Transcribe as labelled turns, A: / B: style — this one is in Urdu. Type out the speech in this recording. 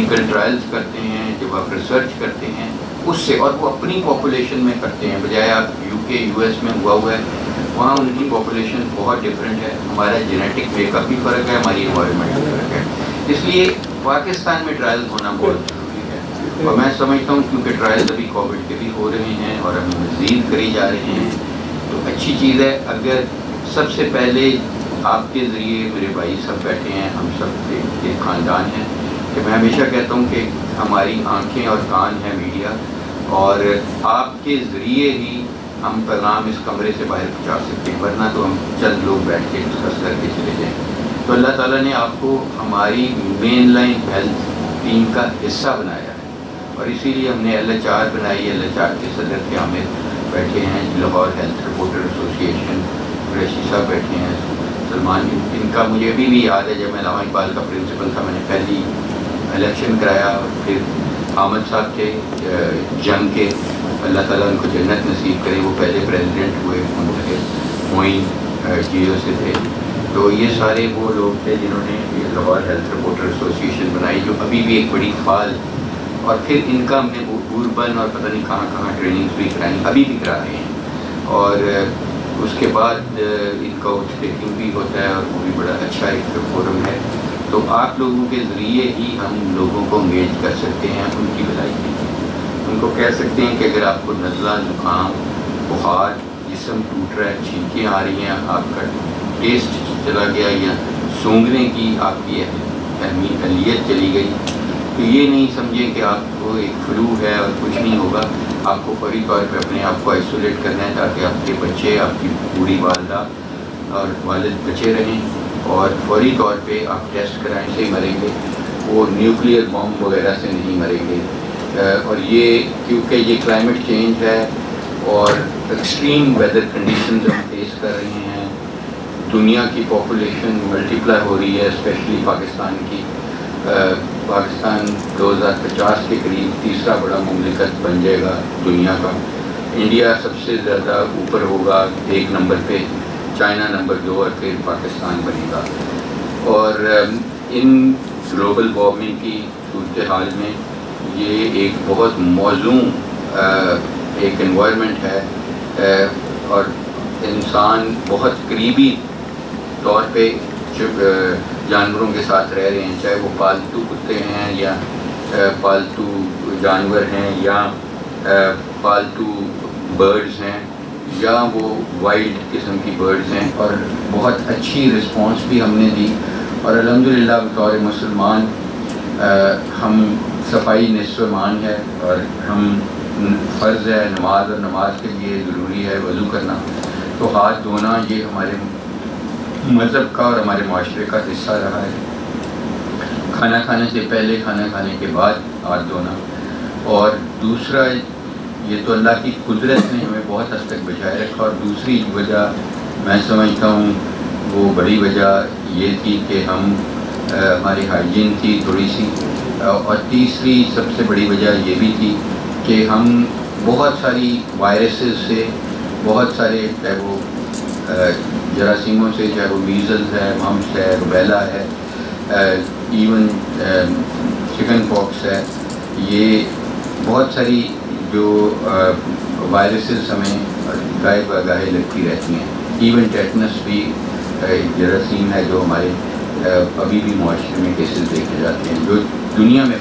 A: کلینکل ٹرائلز کرتے ہیں، جب آپ ریسرچ کرتے ہیں اس سے، اور وہ اپنی پاپولیشن میں کرتے ہیں، بجائے آپ یو ایس میں ہوا ہے وہاں ان کی پاپولیشن بہت ڈفرینٹ ہے، ہمارا جینیٹک میک اپ بھی فرق ہے، ہماری انوائرمنٹ بھی فرق ہے، اس لیے پاکستان میں ٹرائل ہونا بہت ضروری ہے۔ اور میں سمجھتا ہوں کیونکہ ٹرائل ابھی کووڈ کے بھی ہو رہے ہیں اور ابھی مزید کری جا رہے ہیں، تو اچھی چیز ہے اگر سب سے پہلے آپ کے ذریعے، میرے بھائی سب بیٹھے ہیں، ہم سب ایک خاندان ہیں، کہ میں ہمیشہ کہتا ہوں کہ ہماری آنکھیں اور کان ہیں میڈیا، اور آپ کے ذریعے ہی ہم پیغام اس کمرے سے باہر پہنچا سکتے ہیں، ورنہ تو ہم چند لوگ بیٹھ کے ڈسکس کر کے چلے جائیں۔ تو اللہ تعالیٰ نے آپ کو ہماری مین لائن ہیلتھ ٹیم کا حصہ بنایا ہے، اور اسی لیے ہم نے LHR بنائی، LHR کے صدر کے عامر بیٹھے ہیں، لاہور ہیلتھ رپورٹر ایسوسی ایشن قریشی صاحب بیٹھے ہیں، سلمان، ان کا مجھے ابھی بھی یاد ہے جب میں علامہ اقبال کا پرنسپل تھا، میں نے پہلی الیکشن کرایا، اور پھر حامد صاحب کے جنگ کے، اللہ تعالیٰ ان کو جنت نصیب کرے، وہ پہلے پریزیڈنٹ ہوئے، معین GO سے تھے، تو یہ سارے وہ لوگ تھے جنہوں نے یہ لاہور ہیلتھ رپورٹر ایسوسی ایشن بنائی، جو ابھی بھی ایک بڑی فعال، اور پھر ان کا ہم نے بوربن اور پتہ نہیں کہاں کہاں ٹریننگز بھی کرائیں، ابھی بھی کرا رہے ہیں، اور اس کے بعد ان کا اسٹیکنگ بھی ہوتا ہے، اور وہ بھی بڑا اچھا ایک فورم ہے۔ تو آپ لوگوں کے ذریعے ہی ہم لوگوں کو انگیج کر سکتے ہیں ان کی بھلائی کے لیے، ان کو کہہ سکتے ہیں کہ اگر آپ کو نزلہ، زکام، بخار، جسم ٹوٹ رہا ہے، چھینکیں آ رہی ہیں، آپ کا ٹیسٹ چلا گیا، یا سونگھنے کی آپ کی اہلیت چلی گئی، تو یہ نہیں سمجھیں کہ آپ کو ایک فلو ہے اور کچھ نہیں ہوگا، آپ کو فوری طور پہ اپنے آپ کو آئسولیٹ کرنا ہے تاکہ آپ کے بچے، آپ کی بوڑھی والدہ اور والد بچے رہیں، اور فوری طور پہ آپ ٹیسٹ کرائیں، سے ہی مریں گے، وہ نیوکلیئر بام وغیرہ سے نہیں مریں گے۔ اور یہ کیونکہ یہ کلائمیٹ چینج ہے اور ایکسٹریم ویدر کنڈیشنز ہم فیس کر رہے ہیں، دنیا کی پاپولیشن ملٹیپلائی ہو رہی ہے، اسپیشلی پاکستان کی، پاکستان 2050 کے قریب تیسرا بڑا مملکت بن جائے گا دنیا کا، انڈیا سب سے زیادہ اوپر ہوگا 1 نمبر پہ، چائنا نمبر 2، اور پھر پاکستان بنے گا، اور ان گلوبل وارمنگ کی صورتحال میں یہ ایک بہت موزوں ایک انوائرمنٹ ہے، اور انسان بہت قریبی طور پہ جانوروں کے ساتھ رہ رہے ہیں، چاہے وہ پالتو کتے ہیں یا پالتو جانور ہیں یا پالتو برڈز ہیں یا وہ وائلڈ قسم کی برڈز ہیں، اور بہت اچھی رسپانس بھی ہم نے دی، اور الحمدللہ بطور مسلمان ہم صفائی نصف ایمان ہے، اور ہم فرض ہے نماز، اور نماز کے لیے ضروری ہے وضو کرنا، تو ہاتھ دھونا یہ ہمارے مذہب کا اور ہمارے معاشرے کا حصہ رہا ہے، کھانا کھانے سے پہلے، کھانا کھانے کے بعد ہاتھ دھونا، اور دوسرا یہ تو اللہ کی قدرت نے ہمیں بہت حد تک بچائے رکھا، اور دوسری وجہ میں سمجھتا ہوں وہ بڑی وجہ یہ تھی کہ ہم ہماری ہائیجین تھی تھوڑی سی، اور تیسری سب سے بڑی وجہ یہ بھی تھی کہ ہم بہت ساری وائرسز سے، بہت سارے چاہے وہ جراثیموں سے، چاہے وہ میزلز ہے، ممپس ہے، روبیلا ہے، ایون چکن پاکس ہے، یہ بہت ساری جو وائرسز ہمیں گاہے بگاہے لگتی رہتی ہیں، ایون ٹیٹنس بھی جراثیم ہے جو ہمارے ابھی بھی معاشرے میں کیسز دیکھے جاتے ہیں جو دنیا میں